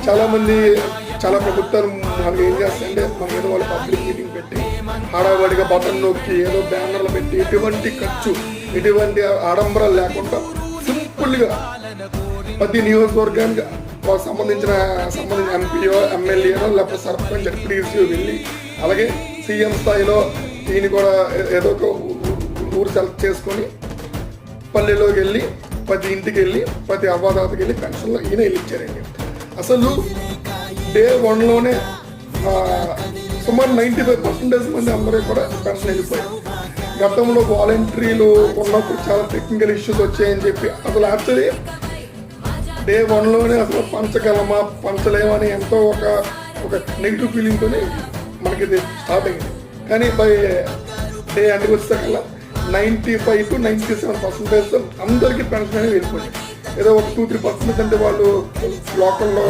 చాలామంది చాలా ప్రభుత్వాలు మనకి ఏం చేస్తాయంటే మన ఏదో వాళ్ళు పబ్లిక్ మీటింగ్ పెట్టి హడావడిగా బటన్ నొక్కి ఏదో బ్యానర్లు పెట్టి ఎటువంటి ఖర్చు ఎటువంటి ఆడంబరాలు లేకుండా సింపుల్గా ప్రతి నియోజకవర్గానికి సంబంధించిన ఎంపీఓ ఎమ్మెల్యేనో లేకపోతే సర్పంచ్ జడ్పీటీసీ వెళ్ళి అలాగే సీఎం స్థాయిలో ఈయన కూడా ఏదో ఒక ఊరు సెలెక్ట్ చేసుకొని పల్లెలోకి వెళ్ళి ప్రతి ఇంటికి వెళ్ళి ప్రతి అవ్వాదాతకి వెళ్ళి పెన్షన్లో ఈయన వెళ్ళిచ్చారండి. అసలు డే 1లోనే సుమారు 95% మంది అందరూ కూడా పెన్షన్ వెళ్ళిపోయారు. గతంలో వాలంటీర్లు ఉన్నప్పుడు చాలా టెక్నికల్ ఇష్యూస్ వచ్చాయని చెప్పి అసలు యాక్చువల్లీ డే 1లోనే అసలు పంచగలమా పంచలేమని ఎంతో ఒక నెగిటివ్ ఫీలింగ్తోనే మనకి ఇది స్టార్ట్ అయింది. కానీ బై డే ఎండ్కి వచ్చేసరికల్లా 95 to 97% అందరికీ పెన్షన్ అనేది వెళ్ళిపోయింది. ఏదో ఒక 2-3% అంటే వాళ్ళు లోకల్లో